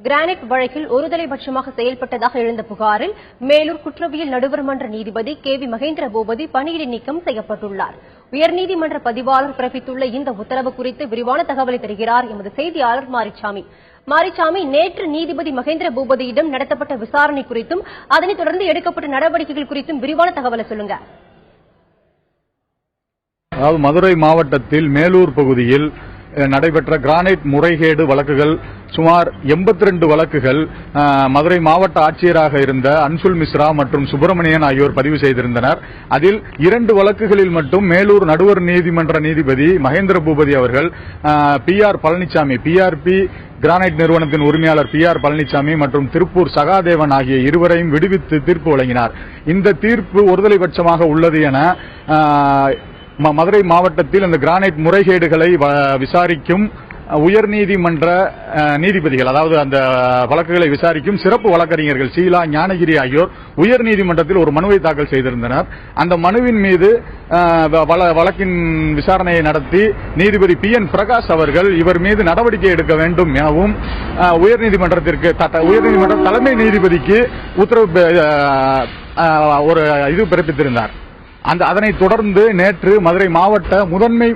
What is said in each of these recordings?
Granite வழக்கில் ஒருதலைபட்சமாக செயல்பட்டதாக எழுந்த புகாரில் மேலூர் குற்றவியல் நடுவர் மன்ற நீதிபதி KV மகேந்திர பூபதி பணியிடை நீக்கம் செய்யப்பட்டுள்ளார். உயர்நீதிமன்ற பதிவாளர் பிறப்பித்துள்ள இந்த உத்தரவு குறித்து விரிவான தகவலை தருகிறார் எமது செய்தியாளர் மாரிச்சாமி. நேற்று நீதிபதி மகேந்திர பூபதியிடம் நடத்தப்பட்ட விசாரணை குறித்தும் அதனைத் தொடர்ந்து எடுக்கப்பட்ட நடவடிக்கைகள் குறித்தும் விரிவான தகவலை சொல்லுங்க. அதாவது மதுரை மாவட்டத்தில் மேலூர் பகுதியில் நடைபெற்ற கிரானைட் முறைகேடு வழக்குகள் சுமார் 82 வழக்குகள் மதுரை மாவட்ட ஆட்சியராக இருந்த அன்சுல் மிஸ்ரா மற்றும் சுப்பிரமணியன் ஆகியோர் பதிவு செய்திருந்தனர். அதில் 2 வழக்குகளில் மட்டும் மேலூர் நடுவர் நீதிமன்ற நீதிபதி மகேந்திர பூபதி அவர்கள் PR பழனிசாமி, PRP கிரானைட் நிறுவனத்தின் உரிமையாளர் PR பழனிசாமி மற்றும் திருப்பூர் சகாதேவன் ஆகிய இருவரையும் விடுவித்து தீர்ப்பு வழங்கினார். இந்த தீர்ப்பு ஒருதலைபட்சமாக உள்ளது என மதுரை மாவட்டத்தில் அந்த கிரானைட் முறைகேடுகளை விசாரிக்கும் உயர்நீதிமன்ற நீதிபதிகள், அதாவது அந்த வழக்குகளை விசாரிக்கும் சிறப்பு வழக்கறிஞர்கள் ஷீலா, ஞானகிரி ஆகியோர் உயர்நீதிமன்றத்தில் ஒரு மனுவை தாக்கல் செய்திருந்தனர். அந்த மனுவின் மீது வழக்கின் விசாரணையை நடத்தி நீதிபதி PN பிரகாஷ் அவர்கள் இவர் மீது நடவடிக்கை எடுக்க வேண்டும் எனவும் உயர்நீதிமன்ற தலைமை நீதிபதிக்கு உத்தரவு பிறப்பித்திருந்தார். அதனைத் தொடர்ந்து நேற்று மதுரை மாவட்ட முதன்மை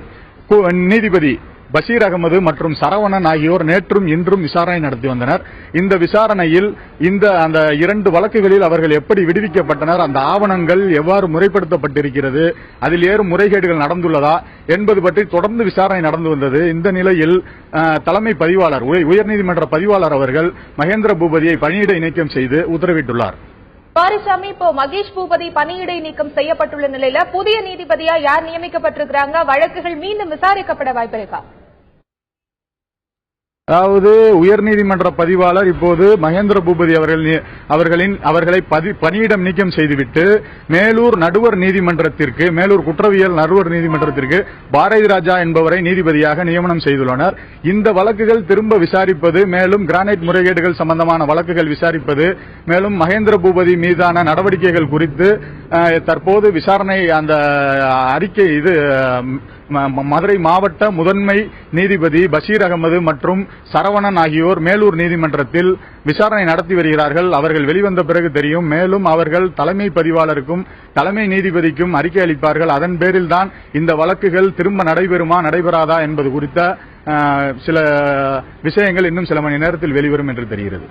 நீதிபதி பஷீர் அகமது மற்றும் சரவணன் ஆகியோர் நேற்றும் இன்றும் விசாரணை நடத்தி வந்தனர். இந்த விசாரணையில் அந்த 2 வழக்குகளில் அவர்கள் எப்படி விடுவிக்கப்பட்டனர், அந்த ஆவணங்கள் எவ்வாறு முறைப்படுத்தப்பட்டிருக்கிறது, அதில் ஏறும் முறைகேடுகள் நடந்துள்ளதா என்பது பற்றி தொடர்ந்து விசாரணை நடந்து வந்தது. இந்த நிலையில் தலைமை பதிவாளர், உயர்நீதிமன்ற பதிவாளர் அவர்கள் மகேந்திர பூபதியை பணியிடை நீக்கம் செய்து உத்தரவிட்டுள்ளார். மாரிசாமி, இப்போ மகேஷ் பூபதி பணியிடை நீக்கம் செய்யப்பட்டுள்ள நிலையில புதிய நீதிபதியா யார் நியமிக்கப்பட்டிருக்கிறாங்க? வழக்குகள் மீண்டும் விசாரிக்கப்பட வாய்ப்பு இருக்கா? அதாவது உயர்நீதிமன்ற பதிவாளர் இப்போது மகேந்திர பூபதி அவர்களை பணியிடம் நீக்கம் செய்துவிட்டு மேலூர் நடுவர் நீதிமன்றத்திற்கு, மேலூர் குற்றவியல் நடுவர் நீதிமன்றத்திற்கு பாரதி ராஜா என்பவரை நீதிபதியாக நியமனம் செய்துள்ளனர். இந்த வழக்குகள் திரும்ப விசாரிப்பது, மேலும் கிரானைட் முறைகேடுகள் சம்பந்தமான வழக்குகள் விசாரிப்பது, மேலும் மகேந்திர பூபதி மீதான நடவடிக்கைகள் குறித்து தற்போது விசாரணை அந்த அறிக்கை மதுரை மாவட்ட முதன்மை நீதிபதி பஷீர் அகமது மற்றும் சரவணன் ஆகியோர் மேலூர் நீதிமன்றத்தில் விசாரணை நடத்தி வருகிறார்கள். அவர்கள் வெளிவந்த பிறகு தெரியும். மேலும் அவர்கள் தலைமை பதிவாளருக்கும் தலைமை நீதிபதிக்கும் அறிக்கை அளிப்பார்கள். அதன் பேரில் தான் இந்த வழக்குகள் திரும்ப நடைபெறுமா நடைபெறாதா என்பது குறித்த சில விஷயங்கள் இன்னும் சில மணி நேரத்தில் வெளிவரும் என்று தெரிகிறது.